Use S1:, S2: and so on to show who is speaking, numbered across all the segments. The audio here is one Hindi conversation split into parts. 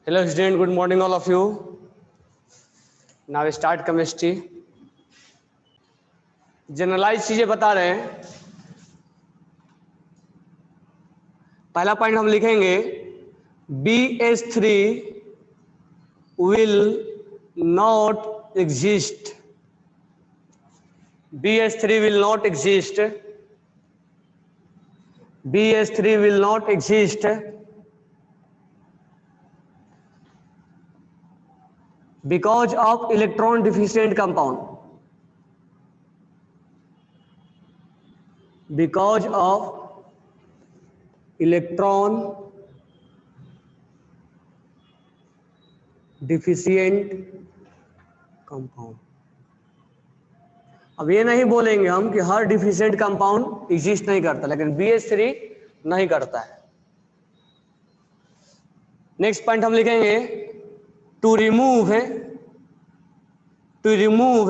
S1: Hello student, good morning all of you. Now we start chemistry. Generalise चीजें बता रहे हैं. पहला पॉइंट हम लिखेंगे BH3 will not exist. BH3 will not exist. BH3 will not exist because of electron deficient compound. Because of electron deficient compound. अब ये नहीं बोलेंगे हम कि हर डिफिशिएंट कंपाउंड एग्जिस्ट नहीं करता, लेकिन BH3 नहीं करता है. नेक्स्ट पॉइंट हम लिखेंगे to remove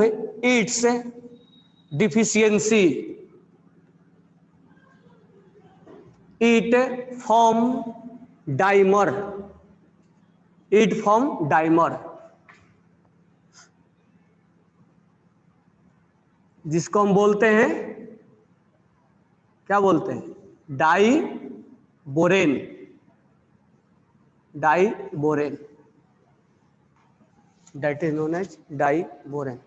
S1: its deficiency it form dimer, जिसको हम बोलते हैं, क्या बोलते हैं, diborane. That is known as diborane.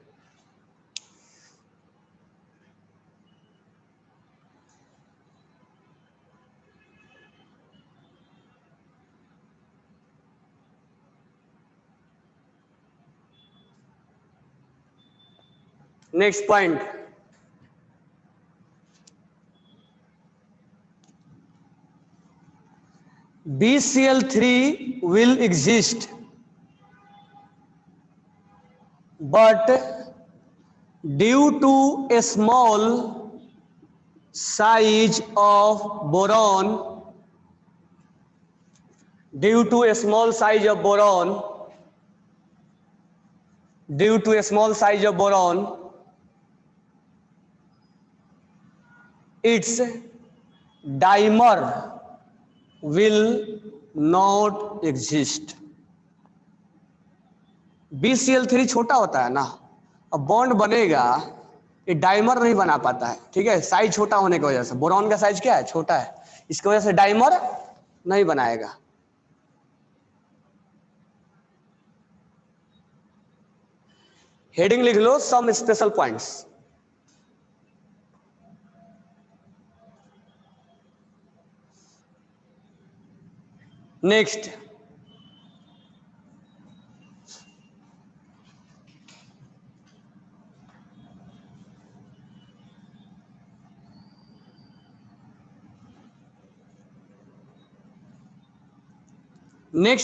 S1: Next point, BCl3 will exist but due to a small size of boron, its dimer will not exist. BCl3 छोटा होता है ना, अब बॉन्ड बनेगा, ये डाइमर नहीं बना पाता है. ठीक है, साइज छोटा होने की वजह से. बोरॉन का साइज क्या है, छोटा है, इसकी वजह से डाइमर नहीं बनाएगा. हेडिंग लिख लो, सम स्पेशल पॉइंट्स. नेक्स्ट,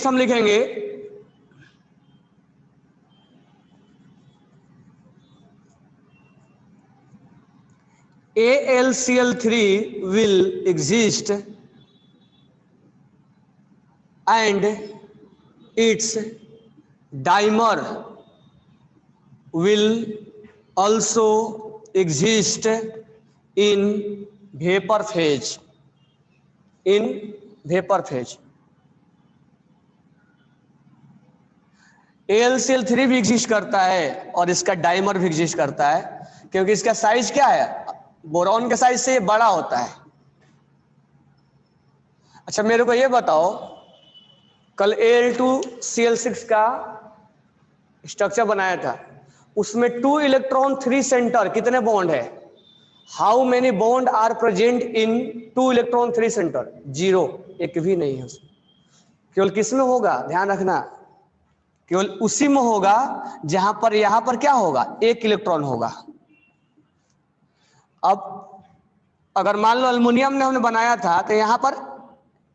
S1: हम लिखेंगे AlCl3 will exist and its dimer will also exist in vapor phase. AlCl3 भी एग्जिस्ट करता है और इसका डाइमर भी एग्जिस्ट करता है, क्योंकि इसका साइज क्या है, बोरॉन के साइज से ये बड़ा होता है. अच्छा मेरे को ये बताओ, कल Al2Cl6 का स्ट्रक्चर बनाया था, उसमें 2 इलेक्ट्रॉन 3 सेंटर कितने बॉन्ड है? How many bond are present in 2 electron 3 centre? 0, एक भी नहीं है उसमें. केवल किसमें होगा, ध्यान रखना, केवल उसी में होगा जहां पर यहां पर क्या होगा, 1 इलेक्ट्रॉन होगा. अब अगर मान लो एल्युमिनियम ने हमने बनाया था, तो यहां पर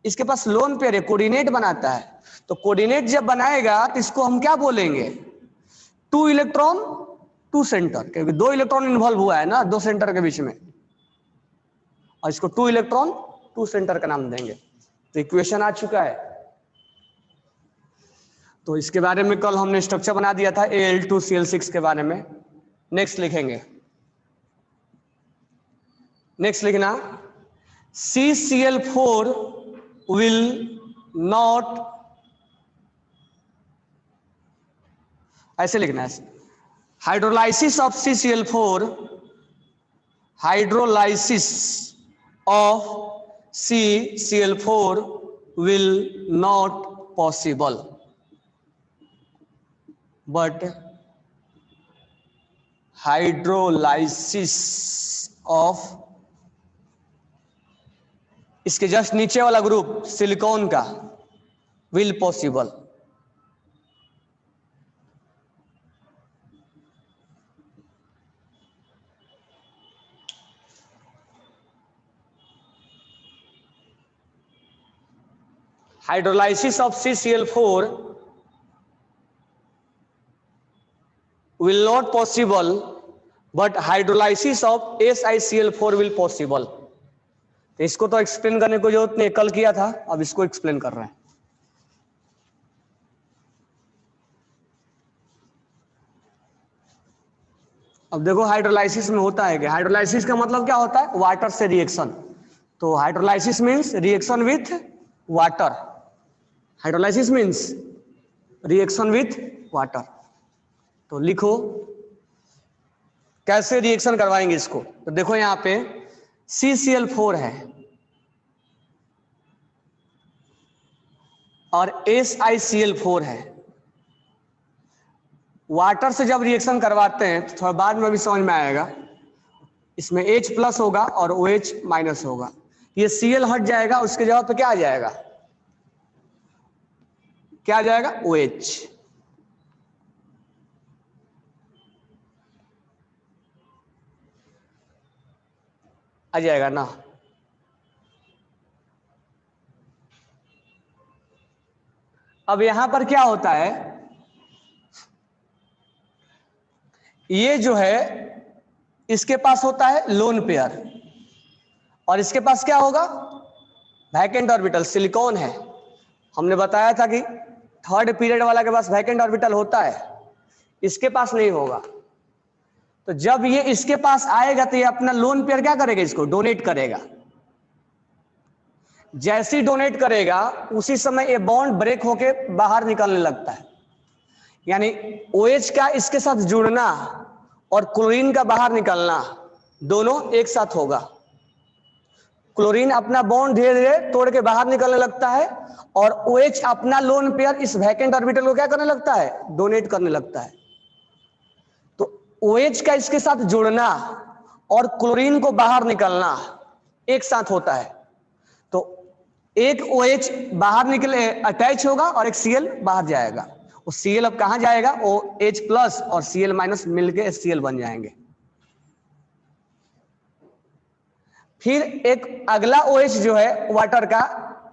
S1: इसके पास लोन पेयर है, कोऑर्डिनेट बनाता है. तो कोऑर्डिनेट जब बनाएगा तो इसको हम क्या बोलेंगे, 2 इलेक्ट्रॉन 2 सेंटर, क्योंकि 2 इलेक्ट्रॉन इन्वॉल्व हुआ है ना 2 सेंटर के बीच में, और इसको 2 इलेक्ट्रॉन 2 सेंटर का नाम देंगे. तो इक्वेशन आ चुका है. तो इसके बारे में कल हमने स्ट्रक्चर बना दिया था Al2Cl6 के बारे में. नेक्स्ट लिखेंगे, नेक्स्ट लिखना CCl4 will not ऐसे लिखना है, hydrolysis of CCl4, hydrolysis of CCl4 will not possible, but hydrolysis of, इसके जस्ट नीचे वाला ग्रुप सिलिकॉन का, will possible. Hydrolysis of CCl4 will not possible, but hydrolysis of SiCl4 will possible। तो इसको तो एक्सप्लेन करने को जरूरत नहीं, कल किया था, अब इसको एक्सप्लेन कर रहे हैं। अब देखो हाइड्रोलाइसिस में होता है क्या, हाइड्रोलाइसिस का मतलब क्या होता है, वाटर से रिएक्शन। तो hydrolysis means reaction with water, hydrolysis means reaction with water. तो लिखो कैसे रिएक्शन करवाएंगे इसको। तो देखो यहां पे CCl4 है और SiCl4 है। वाटर से जब रिएक्शन करवाते हैं तो थोड़ा बाद में भी समझ में आएगा, इसमें H प्लस होगा और OH माइनस होगा, ये Cl हट जाएगा, उसके जगह पे क्या आ जाएगा, क्या आ जाएगा, OH। आ जाएगा ना। अब यहां पर क्या होता है, ये जो है इसके पास होता है लोन पेयर और इसके पास क्या होगा, वैकेंट ऑर्बिटल, सिलिकॉन है। हमने बताया था कि थर्ड पीरियड वाला के पास वैकेंट ऑर्बिटल होता है, इसके पास नहीं होगा। तो जब ये इसके पास आएगा तो ये अपना लोन पेयर क्या करेगा, इसको डोनेट करेगा। जैसे ही डोनेट करेगा उसी समय ये बॉन्ड ब्रेक होके बाहर निकलने लगता है, यानी OH का इसके साथ जुड़ना और क्लोरीन का बाहर निकलना दोनों एक साथ होगा। क्लोरीन अपना बॉन्ड धीरे धीरे तोड़ के बाहर निकलने लगता है और OH अपना लोन पेयर इस वैकेंट ऑर्बिटल को क्या करने लगता है, डोनेट करने लगता है। तो OH का इसके साथ जुड़ना और क्लोरीन को बाहर निकलना एक साथ होता है। तो एक OH बाहर निकले अटैच होगा और एक Cl बाहर जाएगा। वो Cl अब कहां जाएगा, वो H प्लस और Cl माइनस मिलके HCl बन जाएंगे। फिर एक अगला OH जो है वाटर का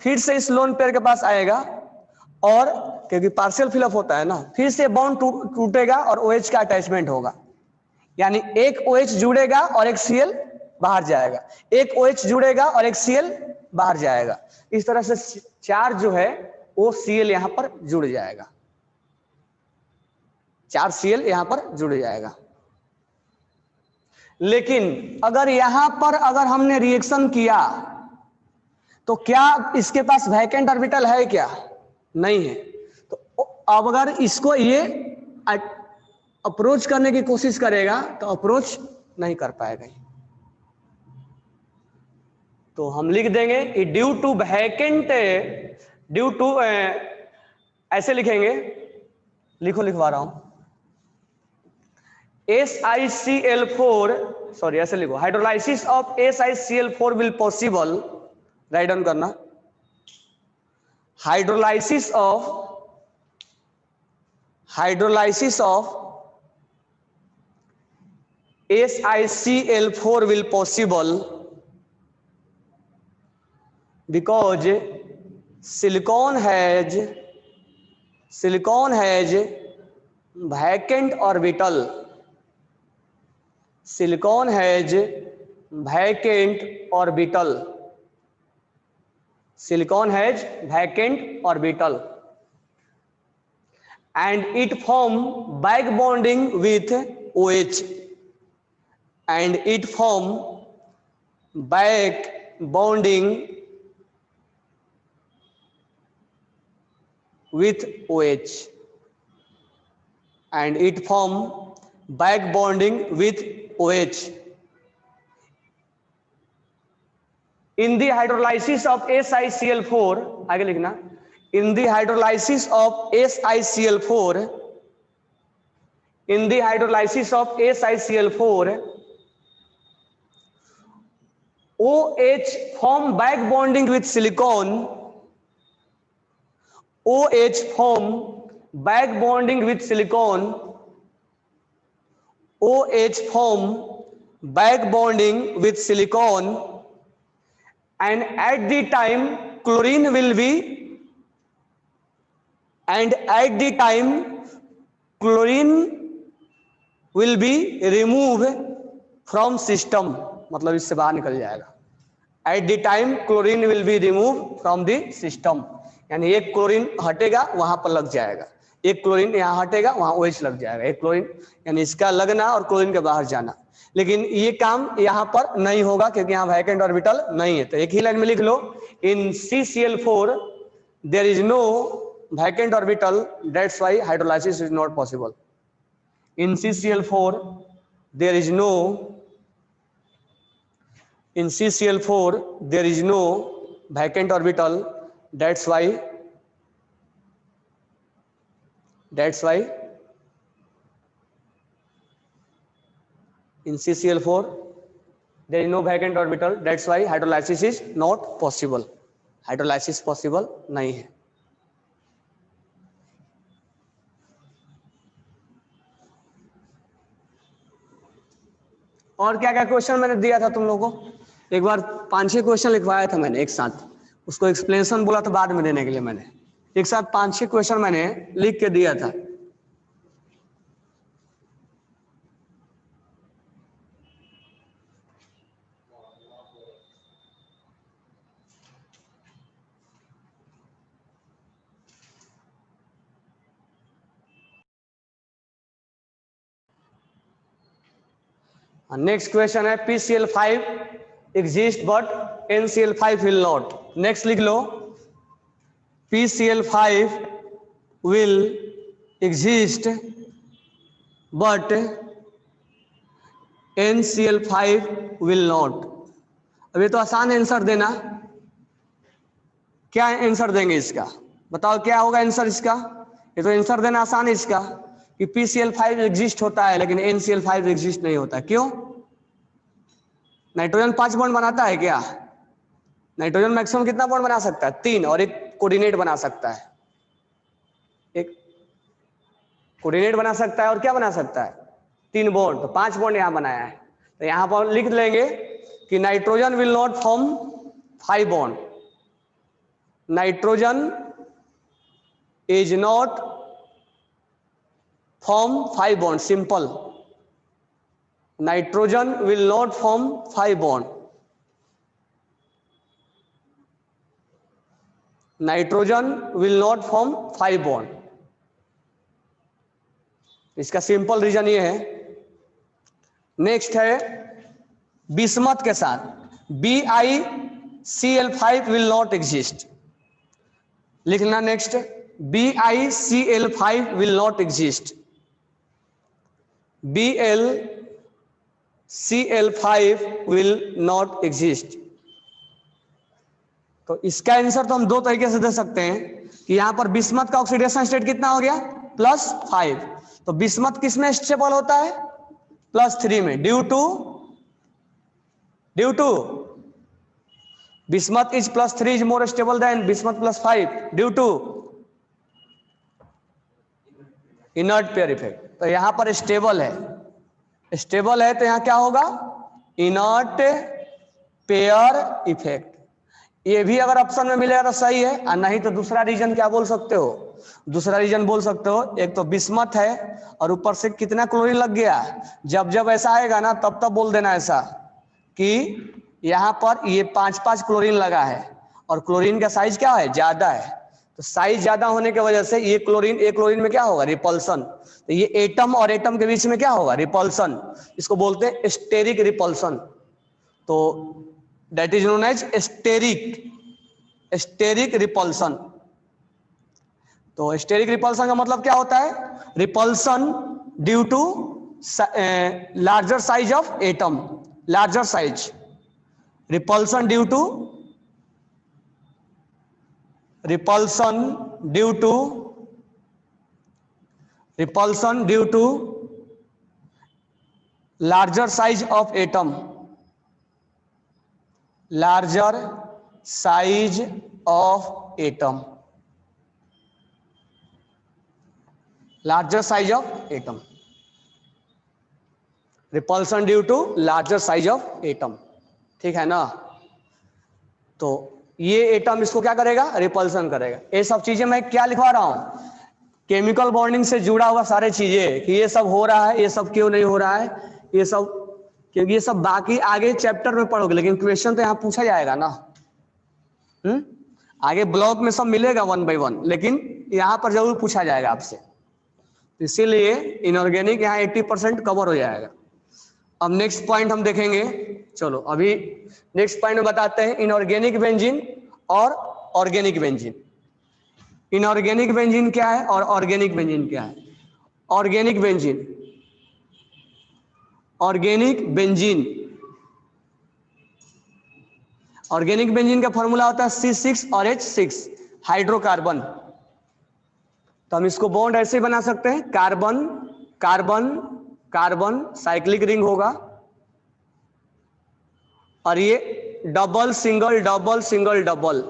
S1: फिर से इस लोन पेयर के पास आएगा और क्योंकि पार्शियल फिलअप होता है ना, फिर से बॉन्ड टूटेगा और OH का अटैचमेंट होगा, यानी एक OH जुड़ेगा और एक Cl बाहर जाएगा, एक OH जुड़ेगा और एक Cl बाहर जाएगा। इस तरह से चार जो है वो Cl यहां पर जुड़ जाएगा, 4 Cl यहां पर जुड़ जाएगा। लेकिन अगर यहां पर अगर हमने रिएक्शन किया तो क्या इसके पास वैकेंट ऑर्बिटल है क्या, नहीं है। तो अब अगर इसको ये अप्रोच करने की कोशिश करेगा तो अप्रोच नहीं कर पाएगा। तो हम लिख देंगे कि due to vacant, due to, ऐसे लिखेंगे, लिखो लिखवा रहा हूं, SiCl4, सॉरी ऐसे लिखो, hydrolysis of SiCl4 will possible, write down करना, hydrolysis of SiCl4 will possible because silicon has vacant orbital, silicon has vacant orbital, silicon has vacant orbital and it form back bonding with OH, and it form back bonding with OH, and it form back bonding with OH. In the hydrolysis of SiCl4, आगे लिखना, in the hydrolysis of SiCl4, in the hydrolysis of SiCl4, OH form back bonding with silicon, OH form back bonding with silicon, OH form back bonding with silicon, and at the time chlorine will be, and at the time chlorine will be removed from system, मतलब इससे बाहर निकल जाएगा. At the time chlorine will be removed from the system, यानी एक क्लोरीन हटेगा वहां पर लग जाएगा, एक क्लोरीन यहाँ हटेगा वहां OH लग जाएगा, एक क्लोरीन यानी इसका लगना और क्लोरीन के बाहर जाना. लेकिन ये काम यहाँ पर नहीं होगा क्योंकि यहाँ वैकेंट ऑर्बिटल नहीं है. तो एक ही लाइन में लिख लो, in CCl4 there is no vacant orbital, that's why hydrolysis is not possible. In CCl4 there is no, in CCl4 there is no vacant orbital, that's why in CCl4 there is no vacant orbital, that's why hydrolysis is not possible. Hydrolysis possible नहीं है. और क्या क्या क्वेश्चन मैंने दिया था तुम लोगों को, एक बार 5-6 क्वेश्चन लिखवाया था मैंने एक साथ, उसको एक्सप्लेनेशन बोला था बाद में देने के लिए, मैंने एक साथ 5-6 क्वेश्चन मैंने लिख के दिया था. नेक्स्ट क्वेश्चन है PCl5 exist but NCl5 will not. Next लिख लो, PCl5 will exist but NCl5 will not. अब ये तो आसान आंसर देना, क्या आंसर देंगे इसका, बताओ क्या होगा आंसर इसका. ये तो आंसर देना आसान है इसका कि PCl5 एग्जिस्ट होता है लेकिन NCl5 एग्जिस्ट नहीं होता. क्यों? नाइट्रोजन 5 बॉन्ड बनाता है क्या? नाइट्रोजन मैक्सिमम कितना बॉन्ड बना सकता है? 3, और एक कोऑर्डिनेट बना सकता है, एक कोऑर्डिनेट बना सकता है और क्या बना सकता है? 3 बॉन्ड. तो 5 बॉन्ड यहां बनाया है. तो यहां पर लिख लेंगे कि nitrogen will not form 5 bond. Nitrogen is not form 5 bond. Simple. Nitrogen will not form 5 bond. Nitrogen will not form 5 bond. इसका सिंपल रीजन ये है. नेक्स्ट है बिस्मथ के साथ BiCl5 will not exist. लिखना next, BiCl5 will not exist. BiCl5 will not exist. तो इसका आंसर तो हम दो तरीके से दे सकते हैं कि यहां पर बिस्मथ का ऑक्सीडेशन स्टेट कितना हो गया? +5. तो बिस्मथ किस में स्टेबल होता है? +3 में. Due to bismuth is +3 is more stable than bismuth +5 due to inert pair effect. तो यहां पर स्टेबल है, स्टेबल है तो यहां क्या होगा? Inert pair effect. ये भी अगर ऑप्शन में मिलेगा तो सही है, और नहीं तो दूसरा रीजन क्या बोल सकते हो? दूसरा रीजन बोल सकते हो, एक तो बिस्मथ है और ऊपर से कितना क्लोरीन लग गया. जब जब ऐसा आएगा ना तब तब बोल देना ऐसा कि यहां पर ये 5-5 क्लोरीन लगा है और क्लोरीन का साइज क्या है? ज्यादा है. तो साइज ज्यादा होने की वजह से ये क्लोरीन, एक क्लोरीन में क्या होगा? रिपल्सन. तो ये एटम और एटम के बीच में क्या होगा? रिपल्सन. इसको बोलते हैं स्टेरिक रिपल्सन. तो that is known as steric repulsion. तो स्टेरिक रिपल्सन का मतलब क्या होता है? Repulsion due to larger size of atom, larger size, repulsion due to, repulsion due to, repulsion due to larger size of atom, larger size of atom, larger size of atom, repulsion due to larger size of atom, ठीक है ना? तो ये एटम इसको क्या करेगा? रिपल्सन करेगा। ये सब चीजें मैं क्या लिखवा रहा हूं? केमिकल बॉन्डिंग से जुड़ा हुआ सारे चीजें कि ये सब हो रहा है, ये सब क्यों नहीं हो रहा है, ये सब, क्योंकि ये सब बाकी आगे चैप्टर में पढ़ोगे, लेकिन क्वेश्चन तो यहां पूछा जाएगा ना। आगे ब्लॉक में सब मिलेगा 1 by 1, लेकिन यहां पर जरूर पूछा जाएगा आपसे, इसीलिए इनऑर्गेनिक यहाँ 80% कवर हो जाएगा। अब नेक्स्ट पॉइंट हम देखेंगे। चलो अभी नेक्स्ट पॉइंट में बताते हैं इनऑर्गेनिक बेंजीन और ऑर्गेनिक बेंजीन। इनऑर्गेनिक बेंजीन क्या है और ऑर्गेनिक बेंजीन क्या है? Organic benzene, organic benzene, organic benzene का फॉर्मूला होता है C6 और H6 हाइड्रोकार्बन। तो हम इसको बॉन्ड ऐसे बना सकते हैं, carbon carbon carbon, cyclic ring होगा, और ये double single double single double,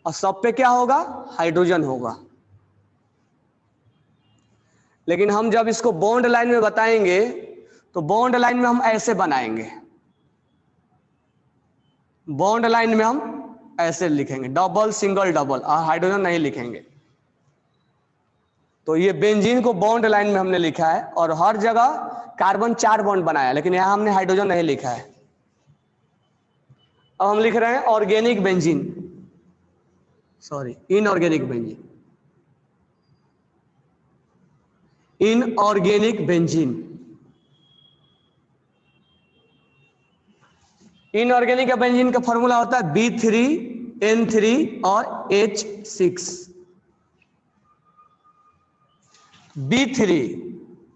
S1: और सब पे क्या होगा? हाइड्रोजन होगा। लेकिन हम जब इसको बॉन्ड लाइन में बताएंगे तो बॉन्ड लाइन में हम ऐसे बनाएंगे, बॉन्ड लाइन में हम ऐसे लिखेंगे, डबल सिंगल डबल, और हाइड्रोजन नहीं लिखेंगे। तो ये बेंजीन को बॉन्ड लाइन में हमने लिखा है, और हर जगह कार्बन 4 बॉन्ड बनाया, लेकिन यहां हमने हाइड्रोजन नहीं लिखा है। अब हम लिख रहे हैं organic benzene, sorry inorganic benzene, inorganic benzene. Inorganic benzene का फॉर्मूला होता है B3N3 और H6। B3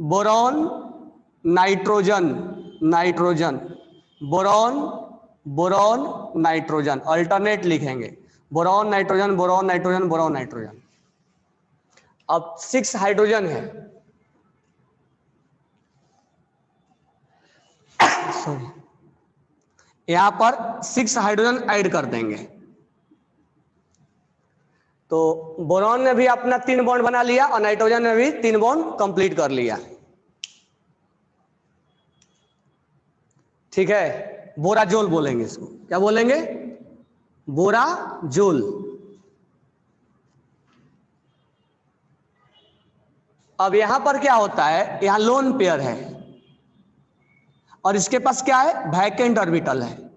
S1: boron nitrogen, nitrogen, boron boron nitrogen, alternate लिखेंगे, boron nitrogen boron nitrogen boron nitrogen. अब 6 हाइड्रोजन है, सॉरी यहां पर 6 हाइड्रोजन ऐड कर देंगे। तो बोरॉन ने भी अपना 3 बॉन्ड बना लिया और नाइट्रोजन ने भी 3 बॉन्ड कंप्लीट कर लिया, ठीक है। बोराजोल बोलेंगे इसको, क्या बोलेंगे? बोराजोल। अब यहां पर क्या होता है, यहां लोन पेयर है और इसके पास क्या है? वैकेंट ऑर्बिटल है।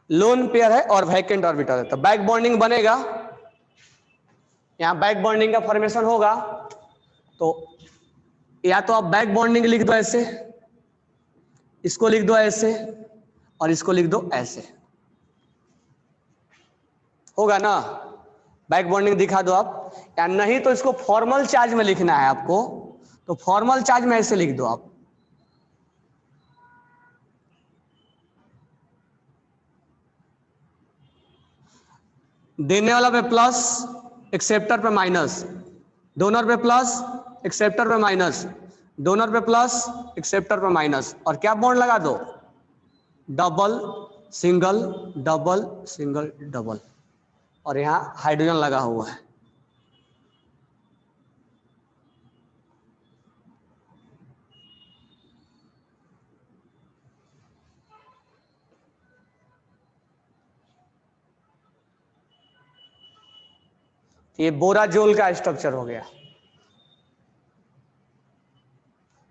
S1: लोन पेयर है और वैकेंट ऑर्बिटल है, तो बैक बॉन्डिंग बनेगा, यहां बैक बॉन्डिंग का फॉर्मेशन होगा। तो या तो आप बैक बॉन्डिंग लिख दो ऐसे, इसको लिख दो ऐसे, और इसको लिख दो ऐसे, होगा ना? बैक बॉन्डिंग दिखा दो आप, या नहीं तो इसको फॉर्मल चार्ज में लिखना है आपको, तो फॉर्मल चार्ज में ऐसे लिख दो आप। देने वाला पे प्लस, एक्सेप्टर पे माइनस, डोनर पे प्लस, एक्सेप्टर पे माइनस, डोनर पे प्लस, एक्सेप्टर पे माइनस, और क्या बॉन्ड लगा दो? Double single double single double, और यहां हाइड्रोजन लगा हुआ है। ये बोराजोल का स्ट्रक्चर हो गया।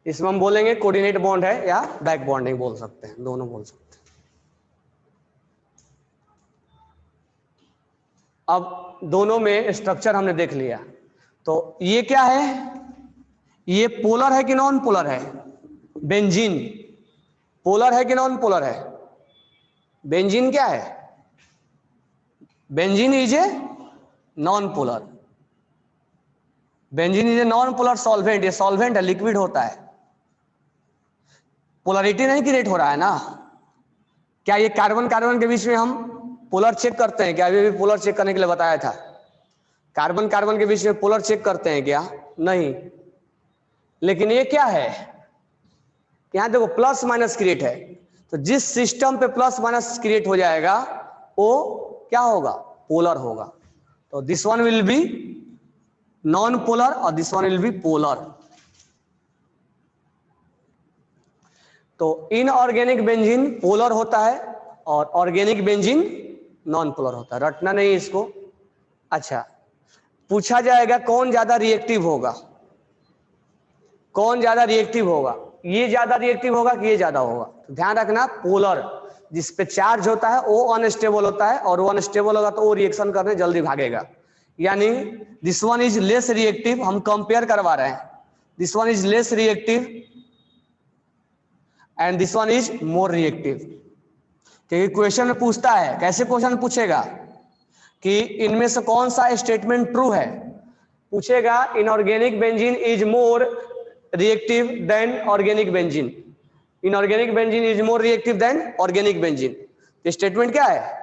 S1: इसमें हम बोलेंगे कोऑर्डिनेट बॉन्ड है या बैक बॉन्डिंग बोल सकते हैं, दोनों बोल सकते हैं। अब दोनों में स्ट्रक्चर हमने देख लिया, तो ये क्या है? ये पोलर है कि नॉन पोलर है? बेंजीन पोलर है कि नॉन पोलर है? बेंजीन क्या है? Benzene is a non polar. Benzene is a non polar solvent, ये सॉल्वेंट है, लिक्विड होता है, पोलरिटी नहीं क्रिएट हो रहा है ना। क्या ये कार्बन कार्बन के बीच में हम पोलर चेक करते हैं क्या? अभी भी पोलर चेक करने के लिए बताया था। कार्बन कार्बन के बीच में पोलर चेक करते हैं क्या? नहीं। लेकिन ये क्या है, यहां देखो प्लस माइनस क्रिएट है, तो जिस सिस्टम पे प्लस माइनस क्रिएट हो जाएगा वो क्या होगा? पोलर होगा। तो this one will be non polar और this one will be polar. तो इनऑर्गेनिक बेंजीन पोलर होता है और ऑर्गेनिक बेंजीन नॉन पोलर होता है, रटना नहीं इसको। अच्छा, पूछा जाएगा कौन ज्यादा रिएक्टिव होगा, कौन ज्यादा रिएक्टिव होगा, ये ज्यादा रिएक्टिव होगा कि ये ज्यादा होगा? तो ध्यान रखना, पोलर जिस पे चार्ज होता है वो अनस्टेबल होता है, और वो अनस्टेबल होगा तो वो रिएक्शन करने जल्दी भागेगा। यानी this one is less reactive, हम कंपेयर करवा रहे हैं, this one is less reactive and this one is more reactive. क्योंकि क्वेश्चन में पूछता है, कैसे क्वेश्चन पूछेगा कि इनमें से कौन सा स्टेटमेंट ट्रू है, पूछेगा inorganic benzene is more reactive than organic benzene, inorganic benzene is more reactive than organic benzene. तो स्टेटमेंट क्या है?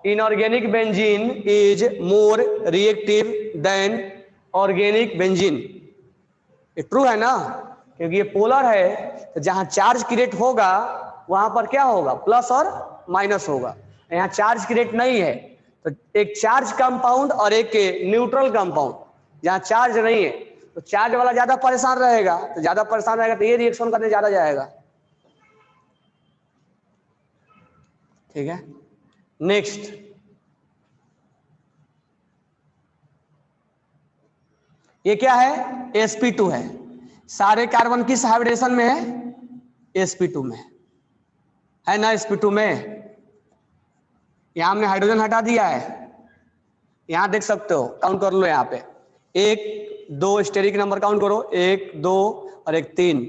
S1: Inorganic benzene is more reactive than organic benzene. ये ट्रू है ना, क्योंकि ये पोलर है, तो जहां चार्ज क्रिएट होगा वहां पर क्या होगा? प्लस और माइनस होगा। यहाँ चार्ज क्रिएट नहीं है, तो एक चार्ज कंपाउंड और एक न्यूट्रल कंपाउंड, जहां चार्ज नहीं है तो चार्ज वाला ज्यादा परेशान रहेगा, तो ज्यादा परेशान रहेगा तो ये रिएक्शन करने ज्यादा जाएगा। ठीक है, नेक्स्ट, ये क्या है? sp2 है। सारे कार्बन किस हाइब्रिडेशन में है? sp2 में है ना, sp2 में। यहां हमने हाइड्रोजन हटा दिया है, यहां देख सकते हो, काउंट कर लो यहाँ पे, 1 2 स्टेरिक नंबर काउंट करो, 1 2 और 1 3,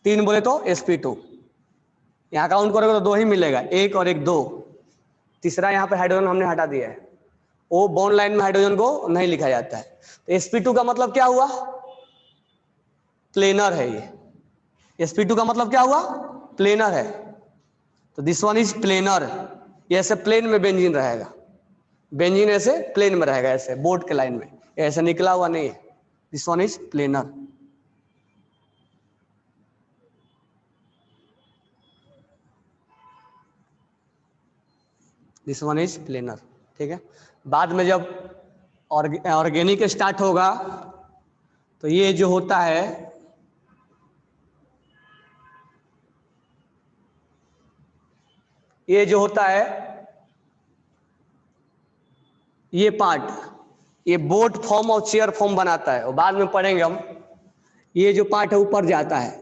S1: 3 बोले तो sp2, यहाँ काउंट करोगे तो 2 ही मिलेगा, 1 और 1 2, तीसरा यहाँ पे हाइड्रोजन हमने हटा दिया है, वो बॉन्ड लाइन में हाइड्रोजन को नहीं लिखा जाता है। तो sp2 का मतलब क्या हुआ? प्लेनर है ये, sp2 का मतलब क्या हुआ? प्लेनर है। तो दिस वन इज प्लेनर, ये ऐसे प्लेन में बेंजीन रहेगा, बेंजीन ऐसे प्लेन में रहेगा, ऐसे बोर्ड के लाइन में, ऐसे निकला हुआ नहीं है। This one is planar. This one is planar. ठीक है, बाद में जब ऑर्गेनिक स्टार्ट होगा तो ये जो होता है, ये जो होता है, ये पार्ट, ये बोट फॉर्म और चेयर फॉर्म बनाता है, और बाद में पढ़ेंगे हम। ये जो पार्ट है ऊपर जाता है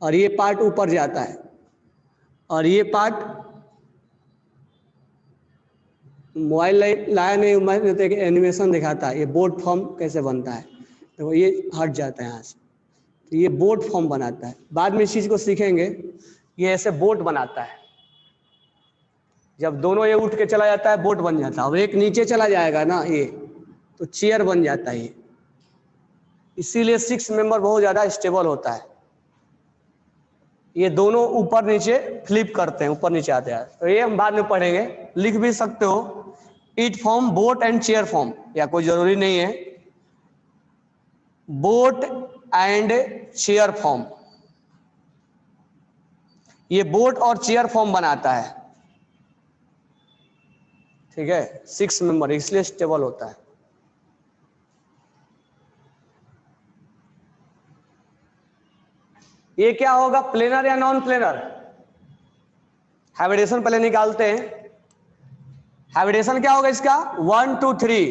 S1: और ये पार्ट ऊपर जाता है, और ये पार्ट मोबाइल लाया नहीं, मैंने तो एनिमेशन दिखाता है, ये बोट फॉर्म कैसे बनता है। देखो ये हट जाता है यहाँ से, तो ये बोट फॉर्म बनाता है, बाद में इस चीज़ को सीखेंगे। ये ऐसे बोट बनाता है, जब दोनों ये उठ के चला जाता है बोट बन जाता है, और एक नीचे चला जाएगा ना ये, तो चेयर बन जाता है ये। इसीलिए 6 मेंबर बहुत ज़्यादा स्टेबल होता है, ये दोनों ऊपर नीचे फ्लिप करते हैं, ऊपर नीचे आते हैं, तो ये हम बाद में पढ़ेंगे। लिख भी सकते हो, it form boat and chair form, या कोई जरूरी नहीं है, बोट एंड चेयर फॉर्म, ये बोट और चेयर फॉर्म बनाता है। ठीक है, 6 मेंबर, इसलिए स्टेबल होता है। ये क्या होगा, प्लेनर या नॉन प्लेनर? हाइब्रिडेशन पहले निकालते हैं। हाइब्रिडेशन क्या होगा इसका? 1 2 3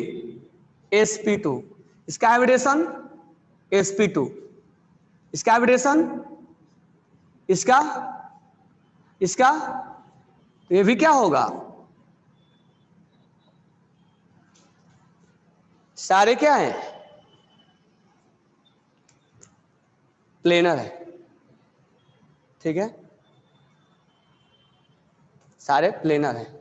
S1: sp2, इसका हाइब्रिडेशन sp2, इसका हाइब्रिडेशन, इसका, इसका, तो ये भी क्या होगा? सारे क्या है? प्लेनर है। ठीक है, सारे प्लेनर हैं।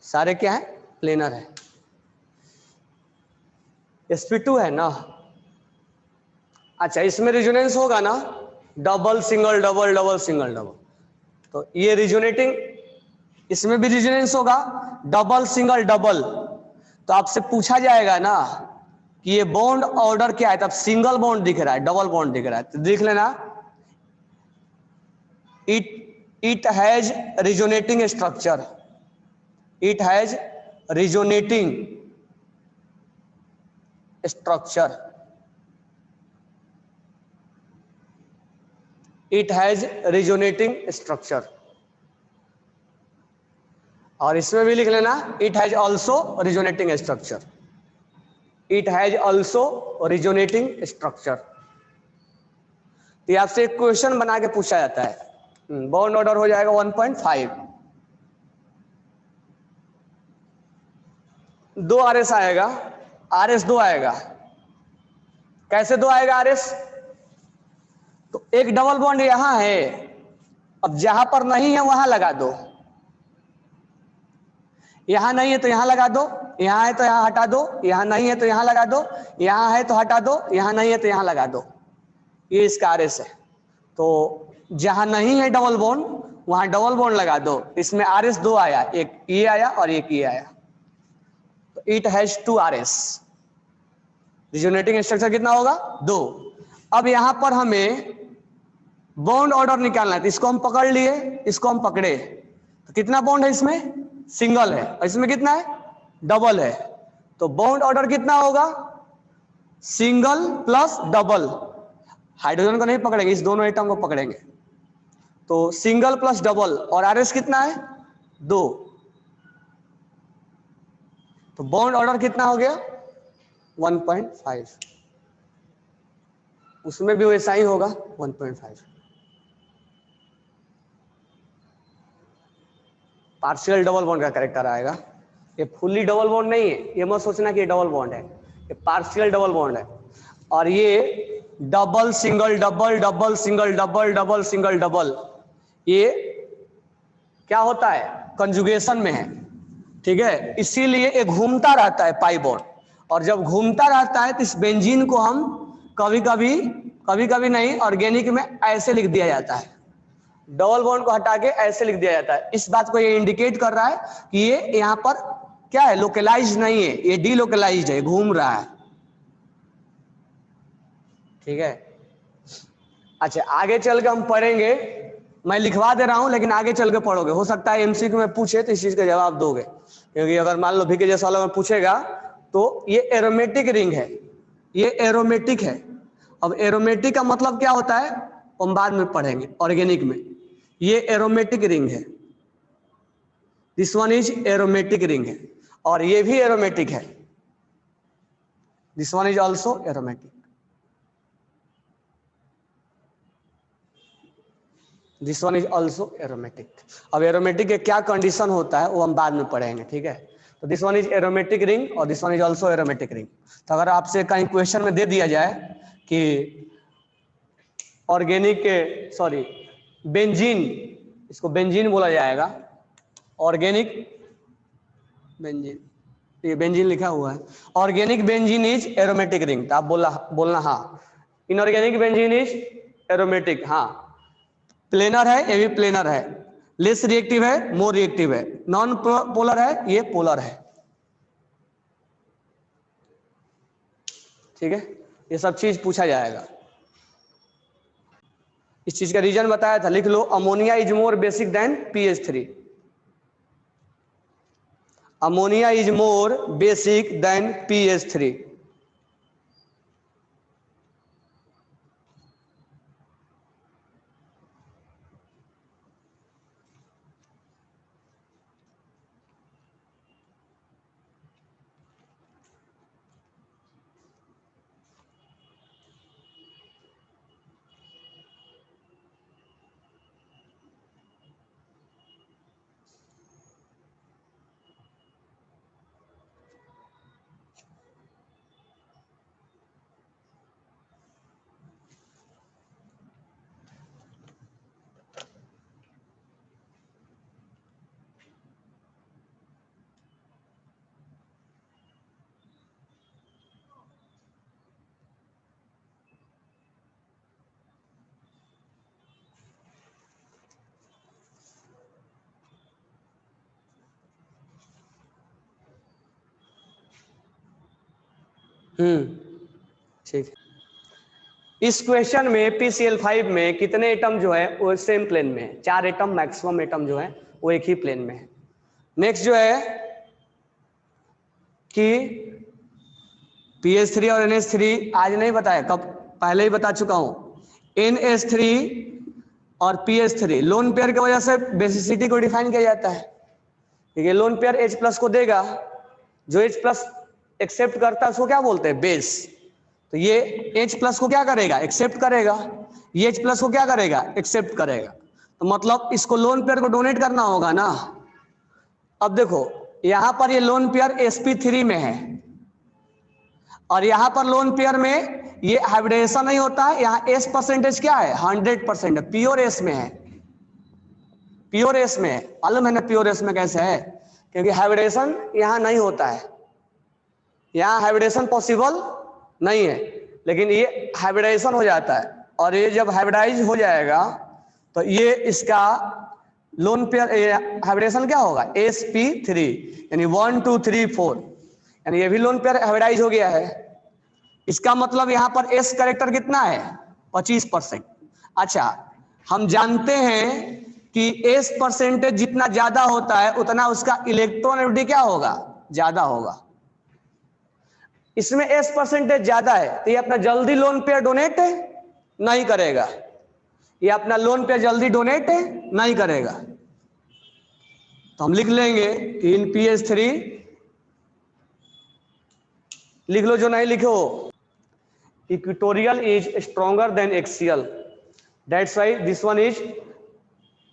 S1: सारे क्या है? प्लेनर है। sp2 है ना। अच्छा, इसमें रिजोनेंस होगा ना, double single double double single double, तो ये रिजोनेटिंग, इसमें भी रिजोनेंस होगा, डबल सिंगल डबल। तो आपसे पूछा जाएगा ना कि ये बॉन्ड ऑर्डर क्या है, तब सिंगल बॉन्ड दिख रहा है, डबल बॉन्ड दिख रहा है, तो देख लेना it has resonating structure, it has resonating structure, it has resonating structure. और इसमें भी लिख लेना it has also resonating structure, it has also resonating structure. तो आपसे एक क्वेश्चन बना के पूछा जाता है, बॉन्ड ऑर्डर हो जाएगा 1.5, 2 RS आएगा, RS 2 आएगा। कैसे 2 आएगा RS? तो एक डबल बॉन्ड यहां है, अब जहां पर नहीं है वहां लगा दो, यहां नहीं है तो यहां लगा दो, यहां है तो यहां हटा दो, यहां नहीं है तो यहां लगा दो, यहां है तो हटा दो, यहां नहीं है तो यहां लगा दो। ये इसका RS है। तो जहां नहीं है डबल बॉन्ड वहां डबल बॉन्ड लगा दो। इसमें RS 2 आया, एक ये आया और एक ये आया, तो it has 2 RS। Resonating structure कितना होगा? 2। अब यहां पर हमें बॉन्ड ऑर्डर निकालना है, तो इसको हम पकड़ लिए, इसको हम पकड़े, तो कितना बॉन्ड है इसमें? सिंगल है। और इसमें कितना है? डबल है। तो बॉन्ड ऑर्डर कितना होगा? Single plus double. हाइड्रोजन को नहीं पकड़ेंगे, इस दोनों एटम को पकड़ेंगे। तो सिंगल प्लस डबल, और RS कितना है? 2। तो बॉन्ड ऑर्डर कितना हो गया? 1.5। उसमें भी वैसा ही होगा 1.5। पार्शियल डबल बॉन्ड का कैरेक्टर आएगा। ये फुल्ली डबल बॉन्ड नहीं है, ये मत सोचना कि ये डबल बॉन्ड है, ये पार्शियल डबल बॉन्ड है। और ये double single double double single double double single double, ये क्या होता है? कंजुगेशन में है, ठीक है। इसीलिए ये घूमता रहता है पाई बॉन्ड, और जब घूमता रहता है तो इस बेंजीन को हम कभी कभी नहीं, ऑर्गेनिक में ऐसे लिख दिया जाता है, डबल बॉन्ड को हटा के ऐसे लिख दिया जाता है। इस बात को ये इंडिकेट कर रहा है कि ये यहां पर क्या है? लोकलाइज नहीं है, ये डीलोकलाइज्ड है, घूम रहा है, ठीक है। अच्छा, आगे चल के हम पढ़ेंगे, मैं लिखवा दे रहा हूं लेकिन आगे चल के पढ़ोगे, हो सकता है MCQ में पूछे तो इस चीज का जवाब दोगे, क्योंकि अगर मान लो VK जैसा वाला में पूछेगा तो ये एरोमेटिक रिंग है, ये एरोमेटिक है। अब एरोमेटिक का मतलब क्या होता है हम बाद में पढ़ेंगे ऑर्गेनिक में। ये एरोमेटिक रिंग है, this one is aromatic ring है, और ये भी एरोमेटिक है, this one is also aromatic, this one is also aromatic. अब एरोमेटिक के क्या कंडीशन होता है वो हम बाद में पढ़ेंगे, ठीक है। तो this one is aromatic ring और this one is also aromatic ring. तो अगर आपसे कहीं क्वेश्चन में दे दिया जाए कि ऑर्गेनिक के सॉरी बेंजीन, इसको बेंजीन बोला जाएगा, ऑर्गेनिक बेंजीन, ये बेंजीन लिखा हुआ है, organic benzene is aromatic ring, तो आप बोलना हाँ, इनऑर्गेनिक बेंजीन इज एरोमेटिक, हाँ। प्लेनर है, ये भी प्लेनर है, लेस रिएक्टिव है, मोर रिएक्टिव है, नॉन पोलर है, ये पोलर है, ठीक है। ये सब चीज पूछा जाएगा। इस चीज का रीजन बताया था, लिख लो, ammonia is more basic than PH3, ammonia is more basic than PH3। ठीक है। इस क्वेश्चन में PCl5 में कितने एटम जो है वो सेम प्लेन में है, 4 एटम, मैक्सिमम एटम जो है वो एक ही प्लेन में है। नेक्स्ट जो है कि PH3 और NH3 आज नहीं बताया, कब पहले ही बता चुका हूं। NH3 और PH3 लोन पेयर की वजह से बेसिसिटी को डिफाइन किया जाता है। ठीक है, लोन पेयर H प्लस को देगा, जो H प्लस एक्सेप्ट करता है उसको क्या बोलते हैं, बेस। तो ये H प्लस को क्या करेगा, एक्सेप्ट करेगा, ये H प्लस को क्या करेगा, एक्सेप्ट करेगा। तो मतलब इसको लोन पेयर को डोनेट करना होगा ना। अब देखो यहां पर ये लोन पेयर sp3 में है और यहां पर लोन पेयर में ये हाइब्रिडेशन नहीं होता है। यहाँ S परसेंटेज क्या है, 100% है, प्योर S में है, प्योर S में है। मालूम है ना प्योर S में कैसे है, क्योंकि हाइब्रिडेशन यहां नहीं होता है, यहां हाइब्रिडेशन पॉसिबल नहीं है, लेकिन ये हाइब्रिडाइजेशन हो जाता है। और ये जब हाइब्रिडाइज हो जाएगा तो ये इसका लोन पेयर हाइब्रिडेशन क्या होगा, sp3, यानी 1 2 3 4, यानी ये भी लोन पेयर हाइब्रिडाइज हो गया है। इसका मतलब यहां पर S कैरेक्टर कितना है, 25%। अच्छा, हम जानते हैं कि S परसेंटेज जितना ज्यादा होता है उतना उसका इलेक्ट्रॉन क्या होगा, ज्यादा होगा। इसमें S परसेंटेज ज्यादा है तो ये अपना जल्दी लोन पेयर डोनेट नहीं करेगा, ये अपना लोन पेयर जल्दी डोनेट नहीं करेगा। तो हम लिख लेंगे कि इन PH3, लिख लो जो नहीं लिखो, equatorial is stronger than axial, that's why this one is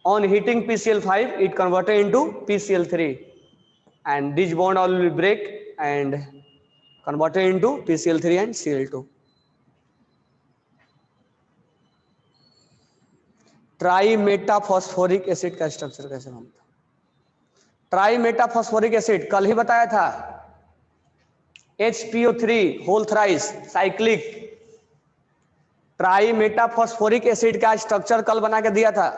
S1: on heating PCl5 it converted into PCl3 and this bond all will break and converted into PCl3 and Cl2. Try metaphosphoric acid का स्ट्रक्चर कैसे बनता, ट्राई मेटाफॉस्फोरिक एसिड कल ही बताया था, HPO3 whole thrice cyclic. Trimetaphosphoric acid का स्ट्रक्चर कल बना के दिया था,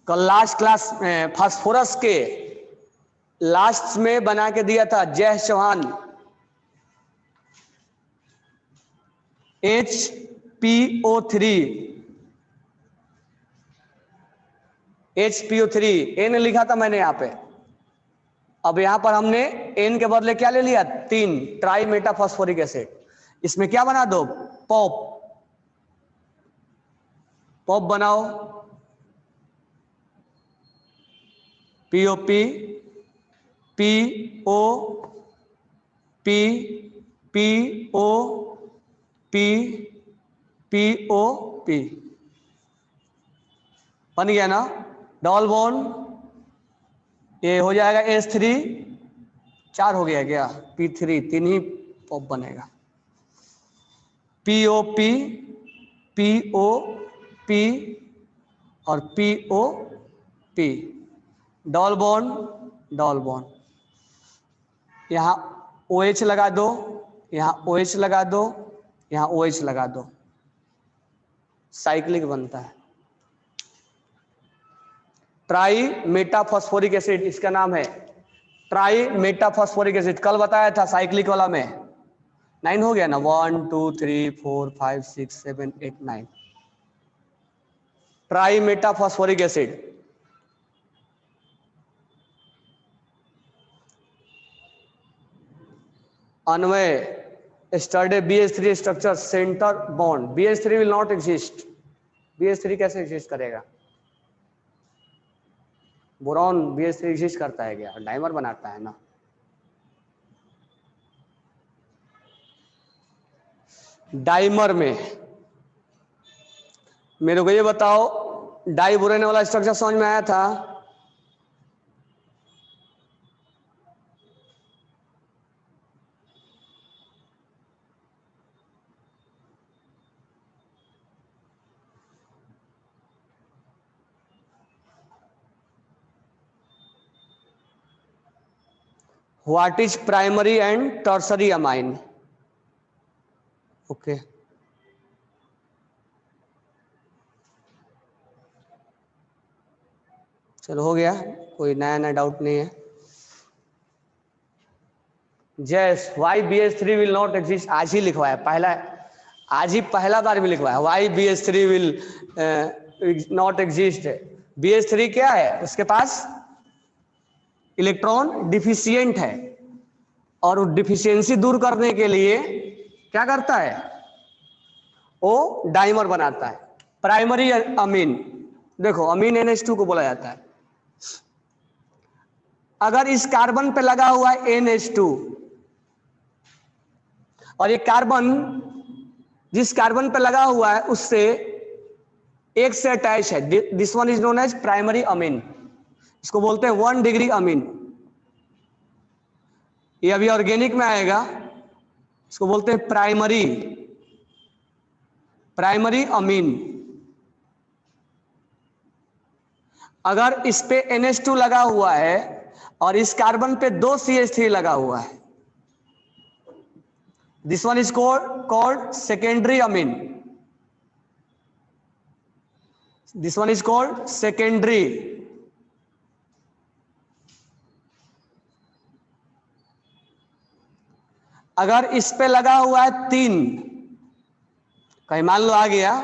S1: कल लास्ट क्लास में फास्फोरस के लास्ट में बना के दिया था जय चौहान। HPO3, HPO3 N लिखा था मैंने यहां पे, अब यहां पर हमने N के बदले क्या ले लिया, 3 ट्राई मेटाफॉस्फोरिक एसिड। इसमें क्या बना दो, पॉप, पॉप बनाओ, POP, PO, P, PO, P, POP बन गया ना, डबल बॉन्ड ये हो जाएगा S3, 4 हो गया क्या, P3, 3 ही पॉप बनेगा, POP, POP और POP, double bond, double bond, यहाँ OH लगा दो, यहाँ OH लगा दो, यहाँ OH लगा दो, साइक्लिक बनता है। ट्राई मेटाफॉस्फोरिक एसिड इसका नाम है, ट्राई मेटाफॉस्फोरिक एसिड कल बताया था साइक्लिक वाला में। 9 हो गया ना, 1 2 3 4 5 6 7 8 9, try metaphosphoric acid. Anvay study BH3 structure centre bond, BH3 will not exist, BH3 कैसे एग्जिस्ट करेगा, बोरॉन BH3 एग्जिस्ट करता है क्या, डाइमर बनाता है ना। डाइमर में मेरे को ये बताओ, डाई बोरेन वाला स्ट्रक्चर समझ में आया था, what is primary and tertiary amine, okay. चलो हो गया, कोई नया नया डाउट नहीं है। जैस Y BH3 will not exist, आज ही लिखवाया, आज ही पहला बार भी लिखवाया, Y BH3 will not exist. BH3 क्या है, उसके पास इलेक्ट्रॉन डिफिशियंट है, और डिफिशियंसी दूर करने के लिए क्या करता है, वो डाइमर बनाता है। प्राइमरी अमीन, देखो अमीन NH2 को बोला जाता है। अगर इस कार्बन पे लगा हुआ है NH2, और ये कार्बन जिस कार्बन पे लगा हुआ है उससे एक से अटैच है, this one is known as primary amine, इसको बोलते हैं 1 डिग्री अमीन। ये अभी ऑर्गेनिक में आएगा, इसको बोलते हैं प्राइमरी अमीन। अगर इस पे NH2 लगा हुआ है और इस कार्बन पे 2 CH3 लगा हुआ है, this one is called secondary amine, this one is called secondary. अगर इस पे लगा हुआ है 3, कहीं मान लो आ गया,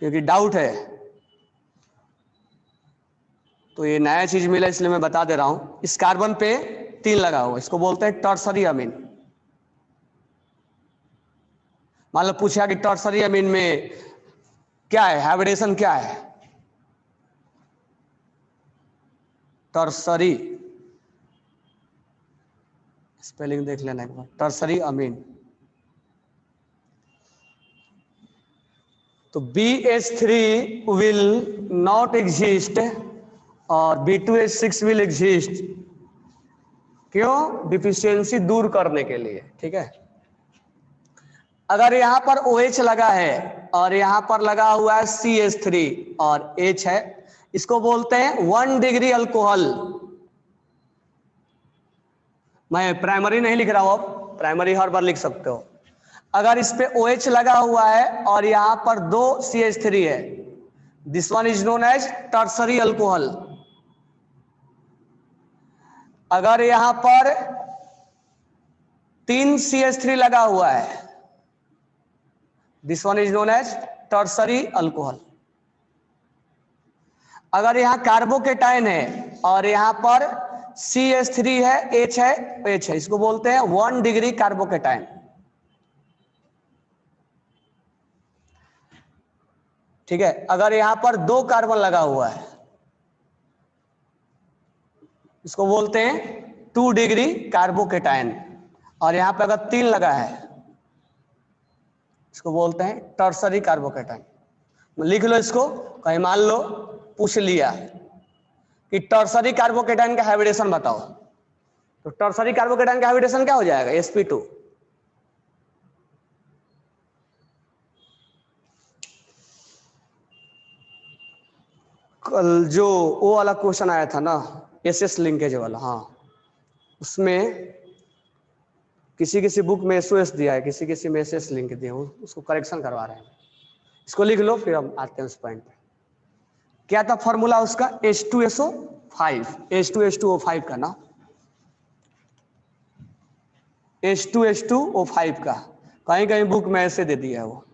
S1: क्योंकि डाउट है, तो ये नया चीज मिला इसलिए मैं बता दे रहा हूं। इस कार्बन पे 3 लगा हुआ, इसको बोलते हैं टर्सरी अमीन। मान लो पूछा कि टर्सरी अमीन में क्या है, हाइब्रिडेशन क्या है, टर्सरी स्पेलिंग देख लेना एक बार, टर्सरी अमीन। तो BH3 विल नॉट एग्जिस्ट और B2H6 विल एग्जिस्ट, क्यों, डिफिशियंसी दूर करने के लिए, ठीक है। अगर यहां पर OH लगा है और यहां पर लगा हुआ है CH3 और H है, इसको बोलते हैं 1 डिग्री अल्कोहल। मैं प्राइमरी नहीं लिख रहा हूं, अब प्राइमरी हर बार लिख सकते हो। अगर इस पे OH लगा हुआ है और यहां पर 2 CH3 है, this one is known as tertiary alcohol. अगर यहां पर 3 CH3 लगा हुआ है, this one is known as tertiary alcohol. अगर यहां कार्बोकेटाइन है और यहां पर CH3 है, H है, इसको बोलते हैं 1 डिग्री कार्बोकेटाइन। ठीक है। अगर यहां पर 2 कार्बन लगा हुआ है, इसको बोलते हैं 2 डिग्री कार्बोकेटाइन, और यहां पर अगर 3 लगा है, इसको बोलते हैं टर्सरी कार्बोकेटाइन। लिख लो इसको, कहीं मान लो पूछ लिया कि टर्सरी कार्बोकेटाइन का हाइब्रिडेशन बताओ, तो टर्सरी कार्बोकेटाइन का हाइब्रिडेशन क्या हो जाएगा, sp2। कल जो वो वाला क्वेश्चन आया था ना, SS लिंकेज वाला, हाँ, उसमें किसी बुक में SOS दिया है, किसी में SS लिंक दिया, उसको करेक्शन करवा रहे हैं। इसको लिख लो, फिर हम आते हैं उस पॉइंट पे। क्या था फॉर्मूला उसका, H2SO5 का ना, H2SO5 का, कहीं कहीं बुक में ऐसे दे दिया है वो।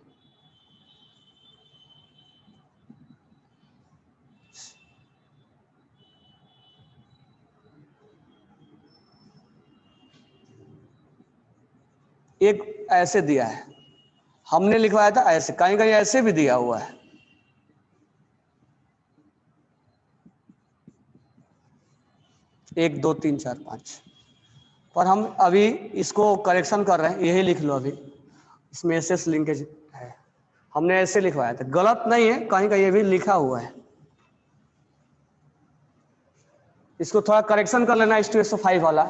S1: एक ऐसे दिया है, हमने लिखवाया था ऐसे, कहीं कहीं ऐसे भी दिया हुआ है। एक 2 3 4 5, पर हम अभी इसको करेक्शन कर रहे हैं, यही लिख लो अभी, इसमें SS लिंकेज है, हमने ऐसे लिखवाया था, गलत नहीं है, कहीं कहीं ये भी लिखा हुआ है। इसको थोड़ा करेक्शन कर लेना, H2SO5 वाला।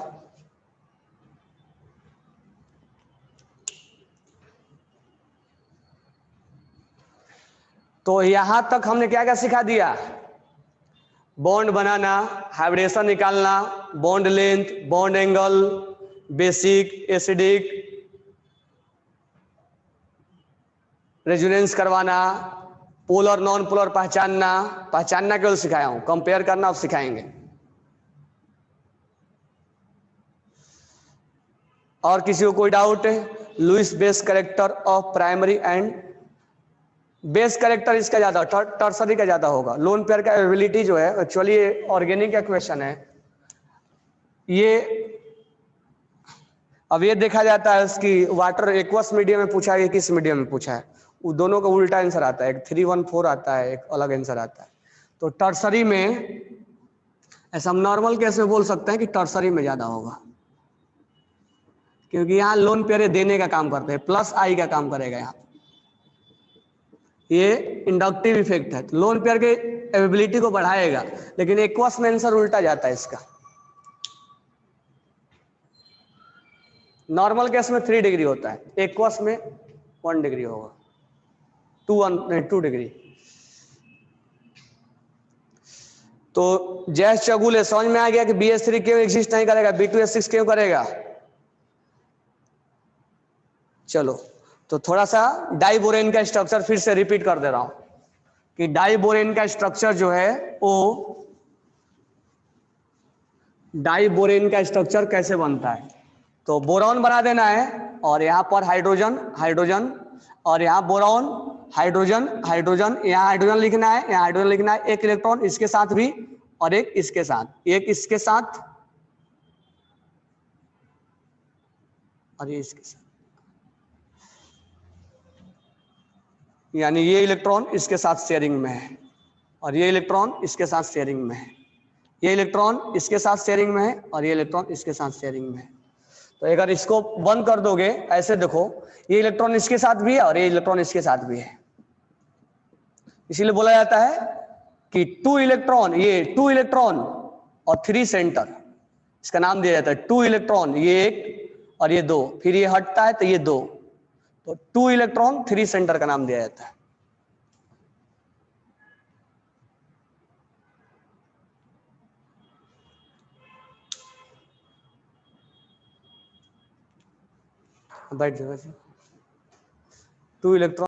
S1: तो यहां तक हमने क्या क्या सिखा दिया, बॉन्ड बनाना, हाइब्रिडेशन निकालना, bond length, bond angle, basic, acidic, resonance करवाना, पोलर नॉन पोलर पहचानना केवल सिखाया हूं, कंपेयर करना अब सिखाएंगे। और किसी को कोई डाउट है? Lewis base character of primary and base character इसका ज्यादा, टर्सरी का ज्यादा होगा। लोन पेयर का एबिलिटी जो है, एक्चुअली ऑर्गेनिक का क्वेश्चन है ये। अब ये देखा जाता है इसकी वाटर एक्वस मीडियम में पूछा है, किस मीडियम में पूछा है, वो दोनों का उल्टा आंसर आता है, एक 314 आता है, एक अलग आंसर आता है। तो टर्सरी में ऐसा हम नॉर्मल केस में बोल सकते हैं कि टर्सरी में ज्यादा होगा, क्योंकि यहाँ लोन पेयर देने का काम करते हैं, प्लस आई का काम करेगा यहाँ। ये इंडक्टिव इफेक्ट है, तो लोन पेयर के एबिलिटी को बढ़ाएगा, लेकिन एक्वस में आंसर उल्टा जाता है इसका। नॉर्मल केस में 3 डिग्री होता है, एक्वस में 1 डिग्री होगा, 2 डिग्री। तो जैस चगुल है, समझ में आ गया कि BH3 क्यों एग्जिस्ट नहीं करेगा, B2H6 क्यों करेगा। चलो, तो थोड़ा सा डाइबोरेन का स्ट्रक्चर फिर से रिपीट कर दे रहा हूं कि डाइबोरेन का स्ट्रक्चर जो है वो, डाइबोरेन का स्ट्रक्चर कैसे बनता है। तो बोरॉन बना देना है, और यहां पर हाइड्रोजन हाइड्रोजन, और यहां बोरॉन हाइड्रोजन हाइड्रोजन, यहां हाइड्रोजन लिखना है, यहां हाइड्रोजन लिखना है, एक इलेक्ट्रॉन इसके साथ भी और एक इसके साथ, एक इसके साथ और ये इसके साथ, यानी ये इलेक्ट्रॉन इसके साथ शेयरिंग में है, और ये इलेक्ट्रॉन इसके साथ शेयरिंग में है, ये इलेक्ट्रॉन इसके साथ शेयरिंग में है, और ये इलेक्ट्रॉन इसके साथ शेयरिंग में है। तो अगर इसको बंद कर दोगे, ऐसे देखो, ये इलेक्ट्रॉन इसके साथ भी है और ये इलेक्ट्रॉन इसके साथ भी है, इसीलिए बोला जाता है कि 2 इलेक्ट्रॉन, ये 2 इलेक्ट्रॉन और 3 सेंटर, इसका नाम दिया जाता है 2 इलेक्ट्रॉन, ये एक और ये 2, फिर ये हटता है तो ये 2, तो 2 इलेक्ट्रॉन 3 सेंटर का नाम दिया जाता है। बैठ जाओ, 2 इलेक्ट्रॉन